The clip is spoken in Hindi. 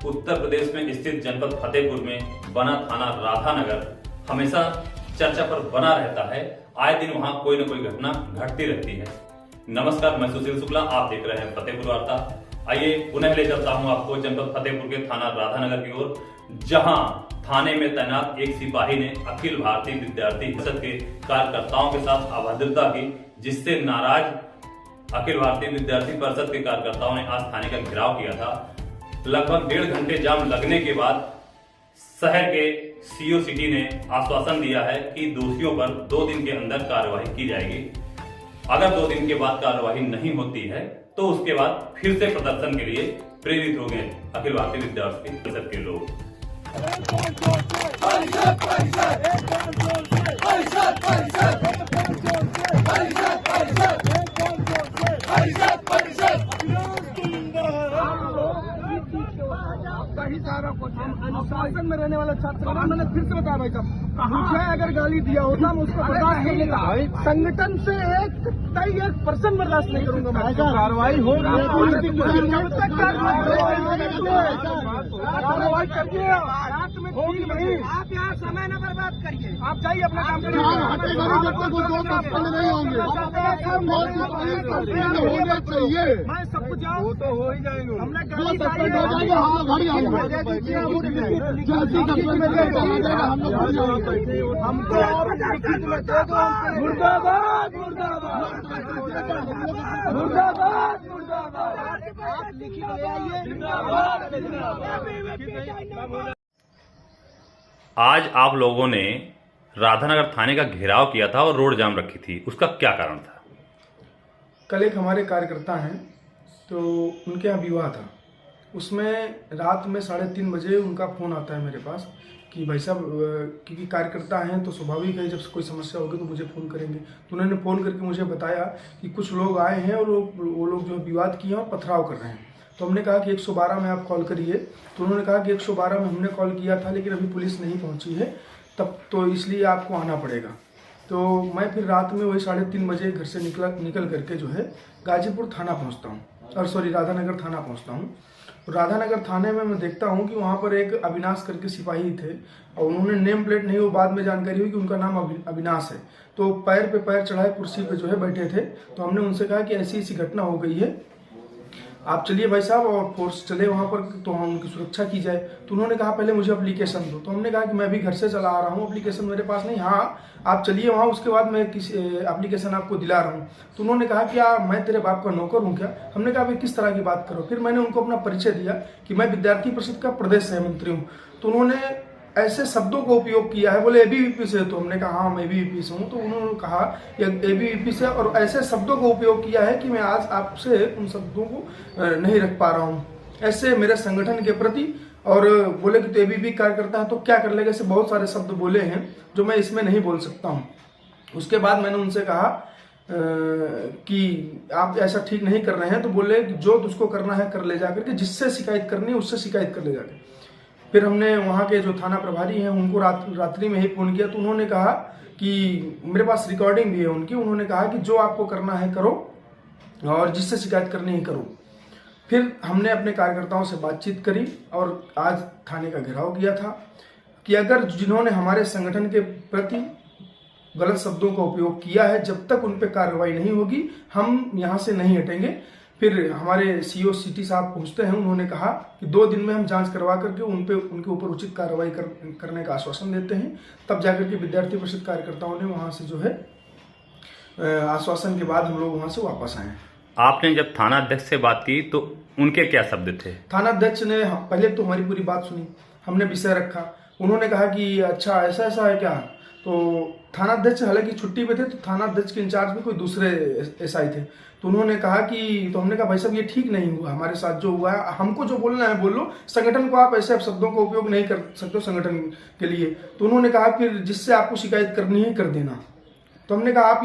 उत्तर प्रदेश में स्थित जनपद फतेहपुर में बना थाना राधानगर हमेशा चर्चा पर बना रहता है। आए दिन वहां कोई न कोई घटना घटती रहती है। नमस्कार, मैं सुशील शुक्ला, आप देख रहे हैं फतेहपुर वार्ता। आइए पुनः ले चलता हूं आपको जनपद फतेहपुर के थाना राधानगर की ओर, जहां थाने में तैनात एक सिपाही ने अखिल भारतीय विद्यार्थी परिषद के कार्यकर्ताओं के साथ अभद्रता की, जिससे नाराज अखिल भारतीय विद्यार्थी परिषद के कार्यकर्ताओं ने आज थाने का घेराव किया था। लगभग 1.5 घंटे जाम लगने के बाद शहर के सीओ सिटी ने आश्वासन दिया है कि दोषियों पर 2 दिन के अंदर कार्रवाई की जाएगी। अगर 2 दिन के बाद कार्रवाई नहीं होती है तो उसके बाद फिर से प्रदर्शन के लिए प्रेरित होंगे अखिल भारतीय विद्यार्थी परिषद के लोग। कहीं सारा कुछ अनुशासन में रहने वाला छात्र, मैंने फिर से बताया भाई साहब, मुझे अगर गाली दिया होता मैं उसको बर्दाश्त कर लेता। संगठन से 1% बर्दाश्त नहीं करूंगा मैं। कार्रवाई हो कार्रवाई करिए, होगी नहीं। आप यहाँ समय न बर्बाद करिए, आप जाइए अपना काम करिए। मैं सब कुछ वो तो हो ही जाएंगे। हमने मुर्दाबाद मुर्दाबाद मुर्दाबाद मुर्दाबाद। आज आप लोगों ने राधानगर थाने का घेराव किया था और रोड जाम रखी थी, उसका क्या कारण था? कल एक हमारे कार्यकर्ता हैं, तो उनके यहाँ विवाह था। उसमें रात में 3:30 बजे उनका फ़ोन आता है मेरे पास कि भाई साहब, क्योंकि कार्यकर्ता हैं तो स्वाभाविक है जब कोई समस्या होगी तो मुझे फ़ोन करेंगे। तो उन्होंने फ़ोन करके मुझे बताया कि कुछ लोग आए हैं और वो लोग जो विवाद किए हैं और पथराव कर रहे हैं। तो हमने कहा कि 112 में आप कॉल करिए। तो उन्होंने कहा कि 112 में हमने कॉल किया था लेकिन अभी पुलिस नहीं पहुंची है, तब तो इसलिए आपको आना पड़ेगा। तो मैं फिर रात में वही 3:30 बजे घर से निकल करके जो है गाजीपुर थाना पहुंचता हूं, और राधानगर थाना पहुंचता हूं। राधानगर थाने में मैं देखता हूं कि वहां पर एक अविनाश करके सिपाही थे, और उन्होंने नेम प्लेट नहीं, वो बाद में जानकारी हुई कि उनका नाम अविनाश है। तो पैर पे पैर चढ़ाए कुर्सी पे जो है बैठे थे। तो हमने उनसे कहा कि ऐसी ऐसी घटना हो गई है, आप चलिए भाई साहब और फोर्स चले वहाँ पर, तो हम उनकी सुरक्षा की जाए। तो उन्होंने कहा पहले मुझे एप्लीकेशन दो। तो हमने कहा कि मैं अभी घर से चला आ रहा हूँ, एप्लीकेशन मेरे पास नहीं। हाँ, आप चलिए वहाँ, उसके बाद मैं किसी एप्लीकेशन आपको दिला रहा हूँ। तो उन्होंने कहा क्या मैं तेरे बाप का नौकर हूँ क्या? हमने कहा भाई किस तरह की बात करो। फिर मैंने उनको अपना परिचय दिया कि मैं विद्यार्थी परिषद का प्रदेश सह मंत्री हूँ। तो उन्होंने ऐसे शब्दों को उपयोग किया है, बोले एबीवीपी से। तो हमने कहा हाँ मैं एबीवीपी से हूँ। तो उन्होंने कहा एबीवीपी से, और ऐसे शब्दों को उपयोग किया है कि मैं आज आपसे उन शब्दों को नहीं रख पा रहा हूँ, ऐसे मेरे संगठन के प्रति। और बोले कि तो एबीवीपी कार्यकर्ता है तो क्या कर लेगा, ऐसे बहुत सारे शब्द बोले हैं जो मैं इसमें नहीं बोल सकता हूँ। उसके बाद मैंने उनसे कहा कि आप ऐसा ठीक नहीं कर रहे हैं। तो बोले कि जो तुझको करना है कर ले जाकर के, जिससे शिकायत करनी है उससे शिकायत कर ले जाकर। फिर हमने वहाँ के जो थाना प्रभारी हैं उनको रात्रि में ही फोन किया। तो उन्होंने कहा कि मेरे पास रिकॉर्डिंग भी है उनकी। उन्होंने कहा कि जो आपको करना है करो और जिससे शिकायत करनी है करो। फिर हमने अपने कार्यकर्ताओं से बातचीत करी और आज थाने का घेराव किया था कि अगर जिन्होंने हमारे संगठन के प्रति गलत शब्दों का उपयोग किया है, जब तक उन पर कार्रवाई नहीं होगी हम यहाँ से नहीं हटेंगे। फिर हमारे सीओ सिटी साहब पहुंचते हैं, उन्होंने कहा कि 2 दिन में हम जांच करवा करके उनके ऊपर उचित कार्रवाई करने का आश्वासन देते हैं। तब जाकर के विद्यार्थी परिषद कार्यकर्ताओं ने वहां से जो है आश्वासन के बाद हम लोग वहां से वापस आए। आपने जब थाना अध्यक्ष से बात की तो उनके क्या शब्द थे? थाना अध्यक्ष ने पहले तो हमारी पूरी बात सुनी, हमने विषय रखा। उन्होंने कहा कि अच्छा ऐसा है क्या? तो थाना अध्यक्ष हालांकि छुट्टी पे थे, तो थाना अध्यक्ष के इंचार्ज में कोई दूसरे एसआई थे। तो उन्होंने कहा कि, तो हमने कहा भाई साहब ये ठीक नहीं हुआ, हमारे साथ जो हुआ है, हमको जो बोलना है बोलो, संगठन को आप ऐसे शब्दों का उपयोग नहीं कर सकते संगठन के लिए। तो उन्होंने कहा फिर जिससे आपको शिकायत करनी है कर देना। तो हमने कहा आप